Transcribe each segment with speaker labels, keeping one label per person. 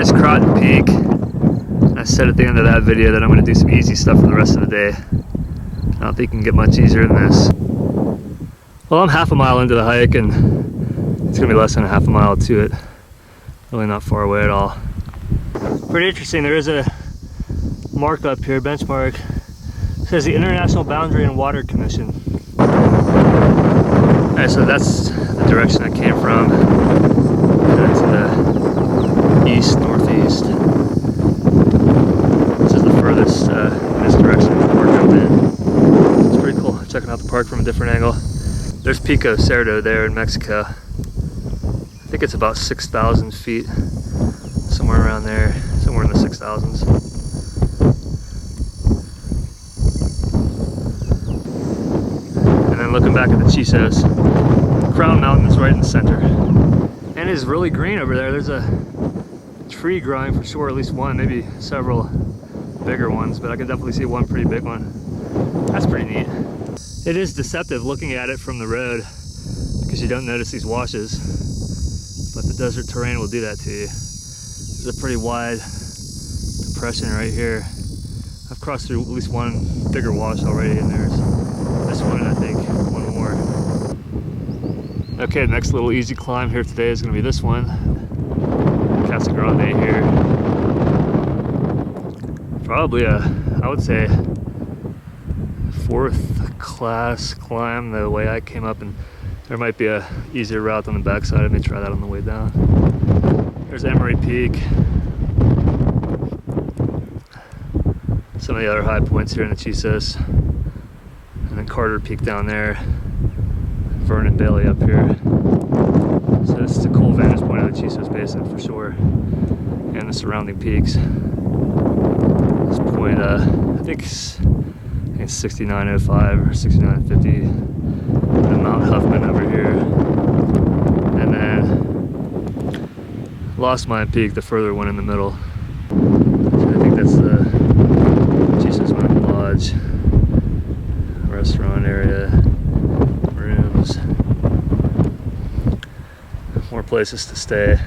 Speaker 1: Finished Croton Peak. I said at the end of that video that I'm going to do some easy stuff for the rest of the day. I don't think it can get much easier than this. Well, I'm half a mile into the hike and it's going to be less than a half a mile to it. Really not far away at all. Pretty interesting, there is a mark up here, benchmark. It says the International Boundary and Water Commission. Alright, so that's the direction I came from. Headed to the east, northeast. This is the furthest in this direction the park I've been. It's pretty cool, checking out the park from a different angle. There's Pico Cerdo there in Mexico. I think it's about 6,000 feet, somewhere around there, somewhere in the 6,000s. And then looking back at the Chisos, Crown Mountain is right in the center. And it's really green over there. There's a tree growing for sure, at least one, maybe several bigger ones, but I can definitely see one pretty big one. That's pretty neat. It is deceptive looking at it from the road because you don't notice these washes, but the desert terrain will do that to you. There's a pretty wide depression right here. I've crossed through at least one bigger wash already, and there's this one and I think one more. Okay, the next little easy climb here today is going to be this one. Casa Grande here. Probably I would say, fourth class climb the way I came up, and there might be a easier route on the backside. I may try that on the way down. There's Emery Peak. Some of the other high points here in the Chisos. And then Carter Peak down there. Vernon Bailey up here. So this is a cool vantage point of the Chisos Basin for sure. And the surrounding peaks. This point, I think it's 6905 or 6950. And Mount Huffman over here. And then Lost Mine Peak, the further one in the middle. So I think that's the Chisos Mountain Lodge. Restaurant area, rooms, more places to stay.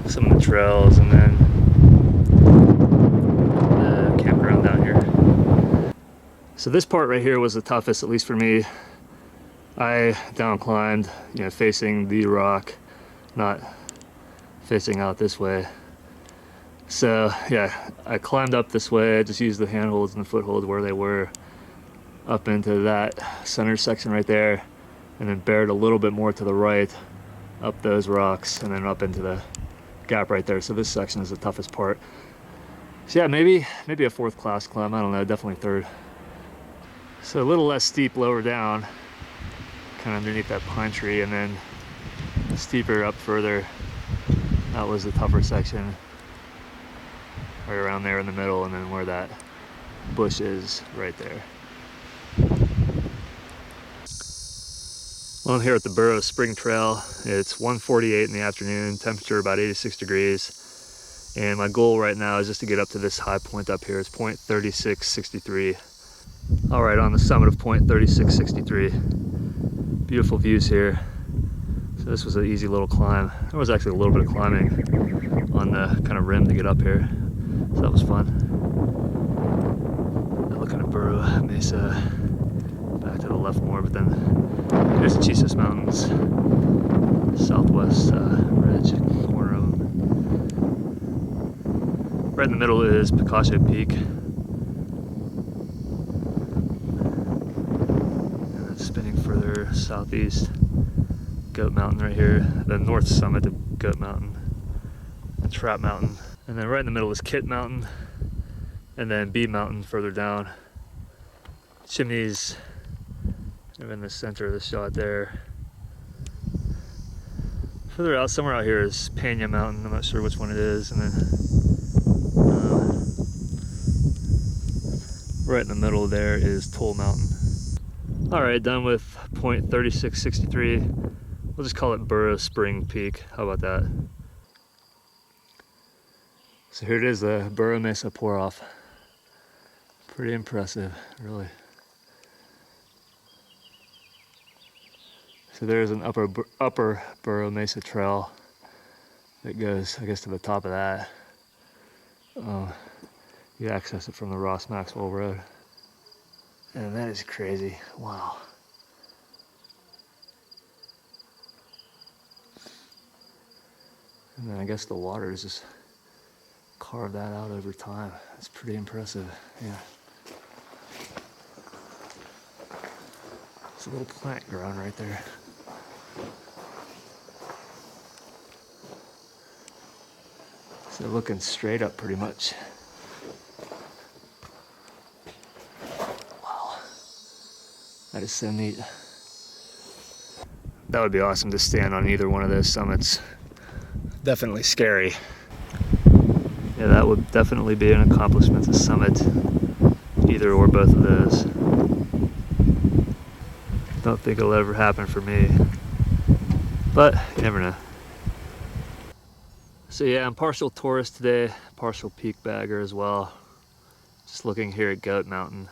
Speaker 1: Some of the trails, and then the campground down here. So this part right here was the toughest, at least for me. I down climbed, facing the rock, not facing out this way. So yeah, I climbed up this way. I just used the handholds and the footholds where they were up into that center section right there, and then bared a little bit more to the right up those rocks, and then up into the gap right there. So this section is the toughest part. So yeah, maybe a fourth class climb. I don't know, definitely third. So a little less steep lower down, kind of underneath that pine tree, and then steeper up further. That was the tougher section. Right around there in the middle, and then where that bush is right there. Well, I'm here at the Burro Spring Trail. It's 1:48 in the afternoon, temperature about 86 degrees. And my goal right now is just to get up to this high point up here. It's point 3663. All right, on the summit of point 3663. Beautiful views here. So this was an easy little climb. There was actually a little bit of climbing on the kind of rim to get up here. So that was fun. Looking at Burro Mesa, back to the left more, but then there's the Chisos Mountains, southwest ridge, corner of them. Right in the middle is Picasso Peak. And then spinning further southeast, Goat Mountain right here, the north summit of Goat Mountain, and Trap Mountain. And then right in the middle is Kit Mountain, and then B Mountain further down. Chimneys are in the center of the shot there. Further out, somewhere out here is Pena Mountain. I'm not sure which one it is. And then right in the middle there is Toll Mountain. All right, done with point 3663. We'll just call it Burro Spring Peak. How about that? So here it is, the Burro Mesa pour off. Pretty impressive, really. So there's an upper Burro Mesa trail that goes, I guess, to the top of that. You access it from the Ross Maxwell Road. And that is crazy. Wow. And then I guess the water is just carved that out over time. It's pretty impressive. Yeah. It's a little plant growing right there. So looking straight up pretty much. Wow. That is so neat. That would be awesome to stand on either one of those summits. Definitely scary. Yeah, that would definitely be an accomplishment to summit either or both of those. Don't think it'll ever happen for me, but you never know. So yeah, I'm partial tourist today, partial peak bagger as well. Just looking here at Goat Mountain.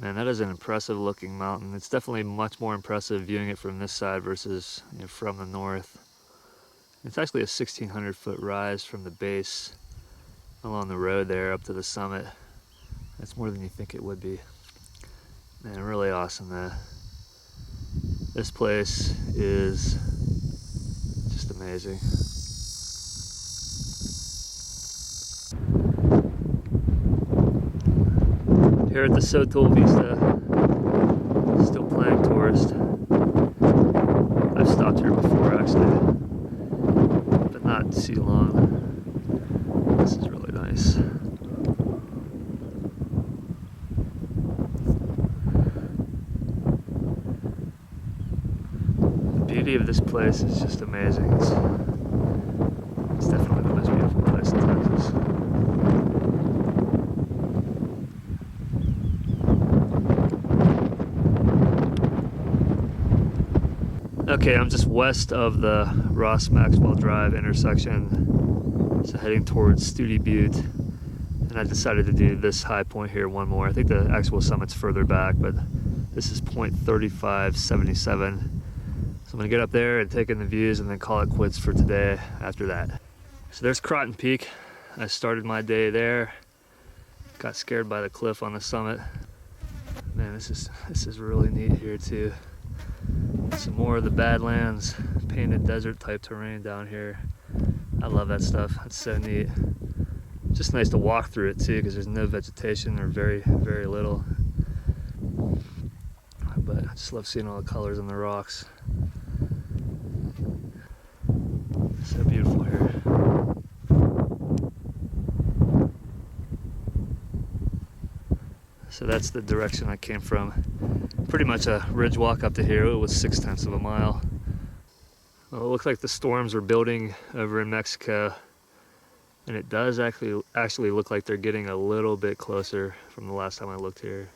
Speaker 1: Man, that is an impressive looking mountain. It's definitely much more impressive viewing it from this side versus from the north. It's actually a 1,600 foot rise from the base along the road there up to the summit. That's more than you think it would be. Man, really awesome though. This place is just amazing. Here at the Sotol Vista, still playing tourist. I've stopped here before actually, but not too long. This is really nice. The beauty of this place is just amazing. It's definitely the most beautiful place in Texas. Okay, I'm just west of the Ross Maxwell Drive intersection, so heading towards Studi Butte, and I decided to do this high point here one more. I think the actual summit's further back, but this is point 3577. So I'm gonna get up there and take in the views and then call it quits for today after that. So there's Croton Peak. I started my day there, got scared by the cliff on the summit. Man, this is really neat here too. Some more of the Badlands, painted desert type terrain down here. I love that stuff. It's so neat. Just nice to walk through it too, because there's no vegetation or very, very little. But I just love seeing all the colors on the rocks. So beautiful here. So that's the direction I came from. Pretty much a ridge walk up to here. It was 0.6 of a mile. Well, it looks like the storms are building over in Mexico, and it does actually look like they're getting a little bit closer from the last time I looked here.